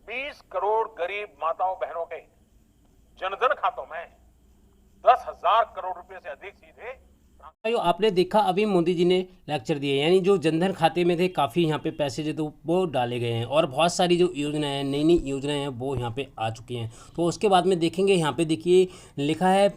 20 करोड़ गरीब माताओं बहनों के जनधन खातों में 10,000 करोड़ रुपए से अधिक सीधे। भाइयों आपने देखा अभी मोदी जी ने लेक्चर दिए, यानी जो जनधन खाते में थे काफ़ी यहाँ पे पैसे जो तो वो डाले गए हैं और बहुत सारी जो योजनाएं हैं, नई नई योजनाएं हैं वो यहाँ पे आ चुकी हैं। तो उसके बाद में देखेंगे यहाँ पे देखिए लिखा है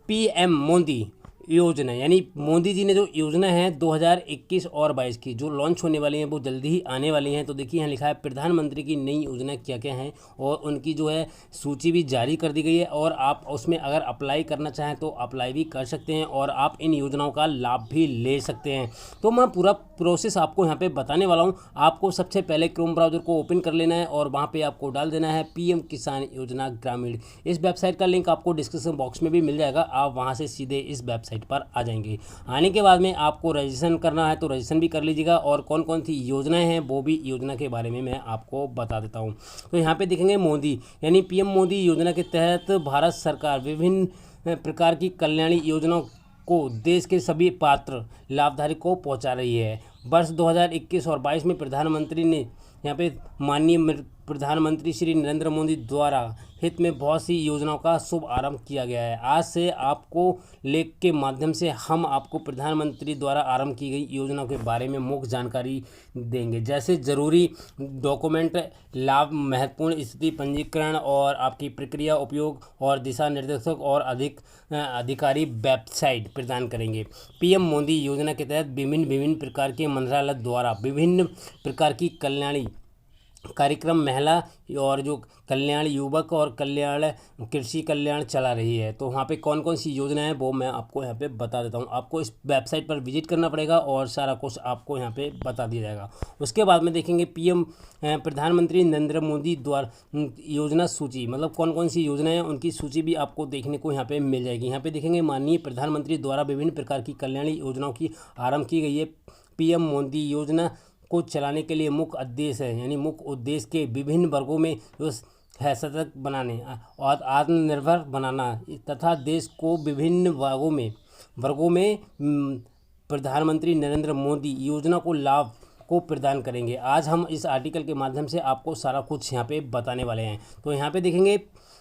पीएम मोदी योजना, यानी मोदी जी ने जो योजना है 2021 और 22 की जो लॉन्च होने वाली हैं वो जल्दी ही आने वाली हैं। तो देखिए यहाँ लिखा है प्रधानमंत्री की नई योजना क्या क्या हैं और उनकी जो है सूची भी जारी कर दी गई है और आप उसमें अगर अप्लाई करना चाहें तो अप्लाई भी कर सकते हैं और आप इन योजनाओं का लाभ भी ले सकते हैं। तो मैं पूरा प्रोसेस आपको यहाँ पे बताने वाला हूँ। आपको सबसे पहले क्रोम ब्राउज़र को ओपन कर लेना है और वहाँ पे आपको डाल देना है पीएम किसान योजना ग्रामीण। इस वेबसाइट का लिंक आपको डिस्क्रिप्शन बॉक्स में भी मिल जाएगा, आप वहाँ से सीधे इस वेबसाइट पर आ जाएंगे। आने के बाद में आपको रजिस्ट्रेशन करना है तो रजिस्ट्रेशन भी कर लीजिएगा और कौन कौन सी योजनाएं हैं वो भी योजना के बारे में मैं आपको बता देता हूँ। तो यहाँ पे देखेंगे मोदी यानी पीएम मोदी योजना के तहत भारत सरकार विभिन्न प्रकार की कल्याणी योजनाओं को देश के सभी पात्र लाभधारी को पहुंचा रही है। वर्ष 2021 और 22 में प्रधानमंत्री ने यहाँ पे माननीय प्रधानमंत्री श्री नरेंद्र मोदी द्वारा हित में बहुत सी योजनाओं का शुभ आरंभ किया गया है। आज से आपको लेख के माध्यम से हम आपको प्रधानमंत्री द्वारा आरंभ की गई योजनाओं के बारे में मुख्य जानकारी देंगे, जैसे जरूरी डॉक्यूमेंट, लाभ, महत्वपूर्ण स्थिति पंजीकरण और आपकी प्रक्रिया, उपयोग और दिशा निर्देशक और अधिकारी वेबसाइट प्रदान करेंगे। पीएम मोदी योजना के तहत विभिन्न प्रकार के मंत्रालय द्वारा विभिन्न प्रकार की कल्याणी कार्यक्रम महिला और जो कल्याण युवक और कल्याण कृषि कल्याण चला रही है। तो वहाँ पे कौन कौन सी योजना है वो मैं आपको यहाँ पे बता देता हूँ। आपको इस वेबसाइट पर विजिट करना पड़ेगा और सारा कुछ आपको यहाँ पे बता दिया जाएगा। उसके बाद में देखेंगे पीएम प्रधानमंत्री नरेंद्र मोदी द्वारा योजना सूची, मतलब कौन कौन सी योजनाएं हैं उनकी सूची भी आपको देखने को यहाँ पे मिल जाएगी। यहाँ पे देखेंगे माननीय प्रधानमंत्री द्वारा विभिन्न प्रकार की कल्याणी योजनाओं की आरंभ की गई है। पीएम मोदी योजना को चलाने के लिए मुख्य उद्देश्य है, यानी मुख्य उद्देश्य के विभिन्न वर्गों में जो है सतत बनाने और आत्मनिर्भर बनाना तथा देश को विभिन्न वर्गों में प्रधानमंत्री नरेंद्र मोदी योजना को लाभ को प्रदान करेंगे। आज हम इस आर्टिकल के माध्यम से आपको सारा कुछ यहाँ पे बताने वाले हैं। तो यहाँ पे देखेंगे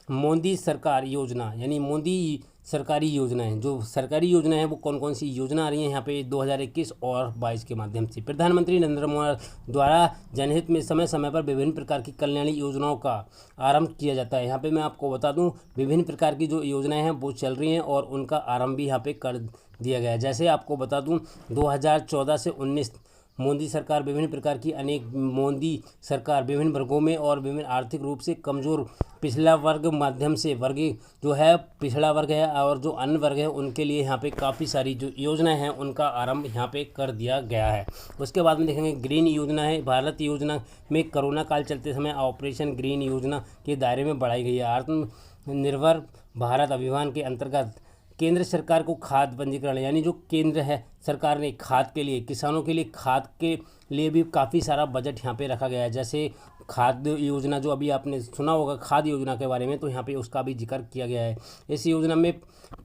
मोदी सरकार योजना, यानी मोदी सरकारी योजनाएं, जो सरकारी योजना है वो कौन कौन सी योजना आ रही हैं यहाँ पे 2021 और 22 के माध्यम से। प्रधानमंत्री नरेंद्र मोदी द्वारा जनहित में समय समय पर विभिन्न प्रकार की कल्याणी योजनाओं का आरंभ किया जाता है। यहाँ पे मैं आपको बता दूं विभिन्न प्रकार की जो योजनाएं हैं वो चल रही हैं और उनका आरंभ भी यहाँ पे कर दिया गया है। जैसे आपको बता दूँ 2014 से 19 मोदी सरकार विभिन्न प्रकार की मोदी सरकार विभिन्न वर्गों में और विभिन्न आर्थिक रूप से कमज़ोर पिछड़ा वर्ग माध्यम से वर्ग जो है पिछड़ा वर्ग है और जो अन्य वर्ग है उनके लिए यहाँ पे काफ़ी सारी जो योजनाएं हैं उनका आरंभ यहाँ पे कर दिया गया है। उसके बाद में देखेंगे ग्रीन योजना है। भारत योजना में कोरोना काल चलते समय ऑपरेशन ग्रीन योजना के दायरे में बढ़ाई गई है। आत्मनिर्भर भारत अभियान के अंतर्गत केंद्र सरकार को खाद पंजीकरण, यानी जो केंद्र है सरकार ने खाद के लिए, किसानों के लिए खाद के लिए भी काफ़ी सारा बजट यहाँ पे रखा गया है। जैसे खाद्य योजना जो अभी आपने सुना होगा खाद्य योजना के बारे में, तो यहाँ पे उसका भी जिक्र किया गया है। इस योजना में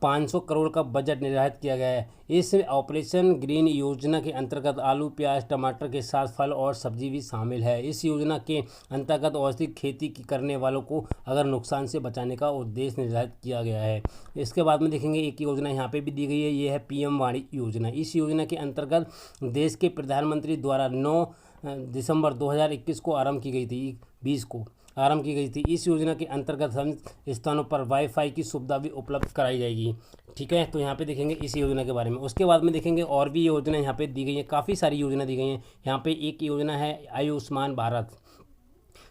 500 करोड़ का बजट निर्धारित किया गया है। इस ऑपरेशन ग्रीन योजना के अंतर्गत आलू, प्याज, टमाटर के साथ फल और सब्जी भी शामिल है। इस योजना के अंतर्गत औषधि खेती करने वालों को अगर नुकसान से बचाने का उद्देश्य निर्धारित किया गया है। इसके बाद में देखेंगे एक योजना यहाँ पे भी दी गई है, ये है पीएम वाणी योजना। इस योजना के अंतर्गत देश के प्रधानमंत्री द्वारा 9 दिसंबर 2021 को आरंभ की गई थी, 20 को आरंभ की गई थी। इस योजना के अंतर्गत हम स्थानों पर वाईफाई की सुविधा भी उपलब्ध कराई जाएगी। ठीक है, तो यहाँ पे देखेंगे इस योजना के बारे में। उसके बाद में देखेंगे और भी योजना यहाँ पे दी गई है, काफ़ी सारी योजना दी गई हैं। यहाँ पे एक योजना है आयुष्मान भारत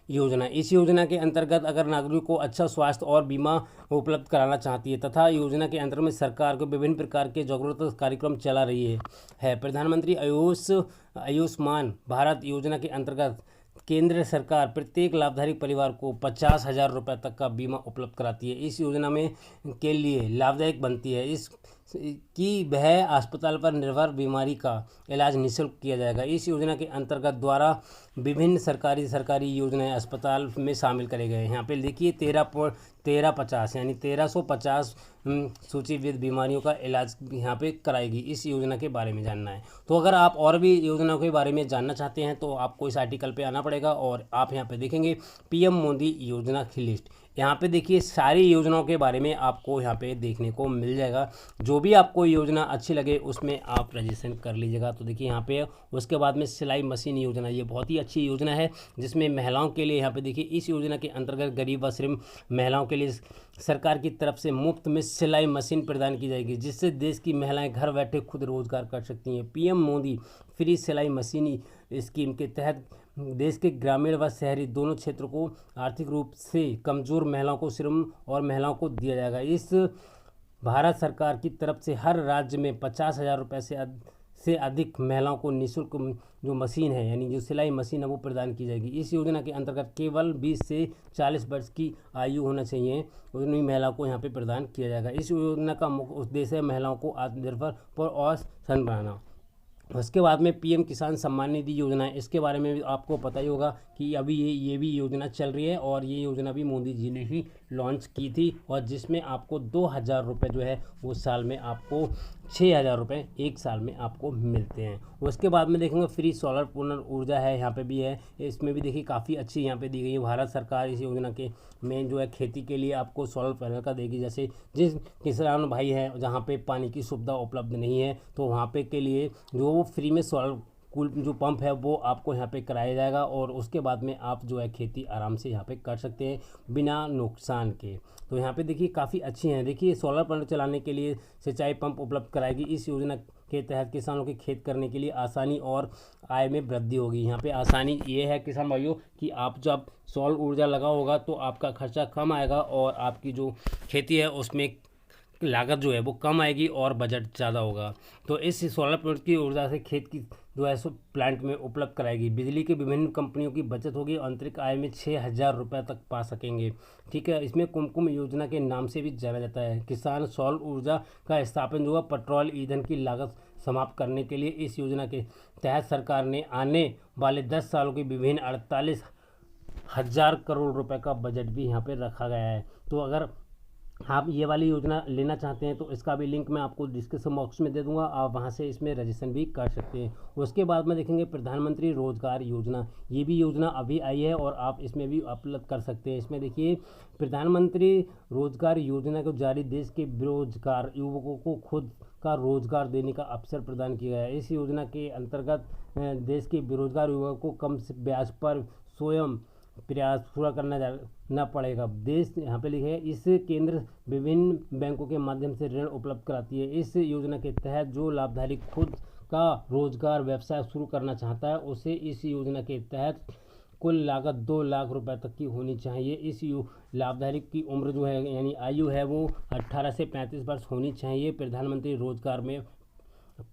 योजना। इस योजना के अंतर्गत अगर नागरिक को अच्छा स्वास्थ्य और बीमा उपलब्ध कराना चाहती है तथा योजना के अंतर्गत में सरकार को विभिन्न प्रकार के जागरूकता कार्यक्रम चला रही है। प्रधानमंत्री आयुष्मान भारत योजना के अंतर्गत केंद्र सरकार प्रत्येक लाभधारी परिवार को 50,000 रुपये तक का बीमा उपलब्ध कराती है। इस योजना में के लिए लाभदायक बनती है। इस कि वह अस्पताल पर निर्भर बीमारी का इलाज निःशुल्क किया जाएगा। इस योजना के अंतर्गत द्वारा विभिन्न सरकारी योजनाएं अस्पताल में शामिल करे गए हैं। यहाँ पे देखिए 1350 यानी 1350 सूचीबद्ध बीमारियों का इलाज यहाँ पे कराएगी। इस योजना के बारे में जानना है तो अगर आप और भी योजनाओं के बारे में जानना चाहते हैं तो आपको इस आर्टिकल पे आना पड़ेगा और आप यहाँ पे देखेंगे पीएम मोदी योजना की लिस्ट। यहाँ पे देखिए सारी योजनाओं के बारे में आपको यहाँ पे देखने को मिल जाएगा। जो भी आपको योजना अच्छी लगे उसमें आप रजिस्ट्रेशन कर लीजिएगा। तो देखिए यहाँ पे उसके बाद में सिलाई मशीन योजना, ये बहुत ही अच्छी योजना है जिसमें महिलाओं के लिए यहाँ पे देखिए इस योजना के अंतर्गत गरीब व श्रम महिलाओं के लिए सरकार की तरफ से मुफ्त में सिलाई मशीन प्रदान की जाएगी, जिससे देश की महिलाएं घर बैठे खुद रोजगार कर सकती हैं। पीएम मोदी फ्री सिलाई मशीन स्कीम के तहत देश के ग्रामीण व शहरी दोनों क्षेत्रों को आर्थिक रूप से कमजोर महिलाओं को श्रम और महिलाओं को दिया जाएगा। इस भारत सरकार की तरफ से हर राज्य में 50,000 रुपये से अधिक महिलाओं को निःशुल्क जो मशीन है यानी जो सिलाई मशीन है वो प्रदान की जाएगी। इस योजना के अंतर्गत केवल 20 से 40 वर्ष की आयु होना चाहिए, उन्हीं महिलाओं को यहाँ पे प्रदान किया जाएगा। इस योजना का मुख्य उद्देश्य है महिलाओं को आत्मनिर्भर और स्वतंत्र बनाना। उसके बाद में पीएम किसान सम्मान निधि योजना है, इसके बारे में भी आपको पता ही होगा कि अभी ये भी योजना चल रही है और ये योजना भी मोदी जी ने ही लॉन्च की थी और जिसमें आपको 2,000 रुपये जो है वो साल में आपको 6,000 रुपये एक साल में आपको मिलते हैं। उसके बाद में देखेंगे फ्री सोलर पुनर्ऊर्जा है, यहाँ पे भी है, इसमें भी देखिए काफ़ी अच्छी यहाँ पे दी गई है। भारत सरकार इस योजना के में जो है खेती के लिए आपको सोलर पैनल का देगी। जैसे जिस किसान भाई हैं जहाँ पे पानी की सुविधा उपलब्ध नहीं है तो वहाँ पे के लिए जो फ्री में सोलर कूल जो पंप है वो आपको यहाँ पे कराया जाएगा और उसके बाद में आप जो है खेती आराम से यहाँ पे कर सकते हैं बिना नुकसान के। तो यहाँ पे देखिए काफ़ी अच्छी हैं। देखिए सोलर पैनल चलाने के लिए सिंचाई पंप उपलब्ध कराएगी। इस योजना के तहत किसानों के खेत करने के लिए आसानी और आय में वृद्धि होगी। यहाँ पे आसानी ये है किसान भाइयों कि आप जब सौर ऊर्जा लगा होगा तो आपका खर्चा कम आएगा और आपकी जो खेती है उसमें लागत जो है वो कम आएगी और बजट ज़्यादा होगा। तो इस सोलर प्लांट की ऊर्जा से खेत की जो है सो प्लांट में उपलब्ध कराएगी। बिजली की विभिन्न कंपनियों की बचत होगी, आंतरिक आय में 6,000 रुपये तक पा सकेंगे। ठीक है, इसमें कुमकुम योजना के नाम से भी जाना जाता है। किसान सौर ऊर्जा का स्थापन जो है पेट्रोल ईंधन की लागत समाप्त करने के लिए इस योजना के तहत सरकार ने आने वाले 10 सालों की विभिन्न 48,000 करोड़ रुपए का बजट भी यहाँ पे रखा गया है। तो अगर आप ये वाली योजना लेना चाहते हैं तो इसका भी लिंक मैं आपको डिस्क्रिप्शन बॉक्स में दे दूंगा, आप वहां से इसमें रजिस्ट्रेशन भी कर सकते हैं। उसके बाद में देखेंगे प्रधानमंत्री रोजगार योजना, ये भी योजना अभी आई है और आप इसमें भी अपलोड कर सकते हैं। इसमें देखिए प्रधानमंत्री रोजगार योजना को जारी देश के बेरोजगार युवकों को खुद का रोजगार देने का अवसर प्रदान किया गया है। इस योजना के अंतर्गत देश के बेरोजगार युवकों को कम से ब्याज पर स्वयं प्रयास पूरा करना पड़ेगा। देश यहाँ पे लिखे है इस केंद्र विभिन्न बैंकों के माध्यम से ऋण उपलब्ध कराती है। इस योजना के तहत जो लाभधारी खुद का रोजगार व्यवसाय शुरू करना चाहता है उसे इस योजना के तहत कुल लागत 2 लाख रुपए तक की होनी चाहिए। इस लाभधारी की उम्र जो है यानी आयु है वो 18 से 35 वर्ष होनी चाहिए। प्रधानमंत्री रोजगार में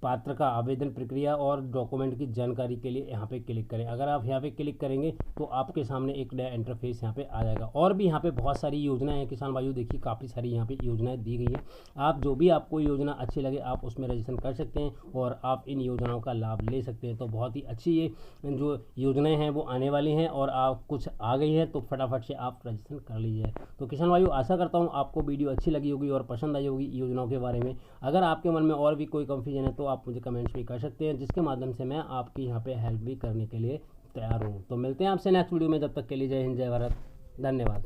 पात्र का आवेदन प्रक्रिया और डॉक्यूमेंट की जानकारी के लिए यहाँ पे क्लिक करें। अगर आप यहाँ पे क्लिक करेंगे तो आपके सामने एक नया इंटरफेस यहाँ पे आ जाएगा। और भी यहाँ पे बहुत सारी योजनाएं हैं किसान भाइयों, देखिए काफ़ी सारी यहाँ पे योजनाएं दी गई हैं। आप जो भी आपको योजना अच्छी लगे आप उसमें रजिस्ट्रेशन कर सकते हैं और आप इन योजनाओं का लाभ ले सकते हैं। तो बहुत ही अच्छी ये जो योजनाएँ हैं वो आने वाली हैं और आप कुछ आ गई है तो फटाफट से आप रजिस्ट्रेशन कर लीजिए। तो किसान भाइयों आशा करता हूँ आपको वीडियो अच्छी लगी होगी और पसंद आई होगी योजनाओं के बारे में। अगर आपके मन में और भी कोई कन्फ्यूजन है तो आप मुझे कमेंट्स भी कर सकते हैं, जिसके माध्यम से मैं आपकी यहाँ पे हेल्प भी करने के लिए तैयार हूँ। तो मिलते हैं आपसे नेक्स्ट वीडियो में, जब तक के लिए जय हिंद जय भारत, धन्यवाद।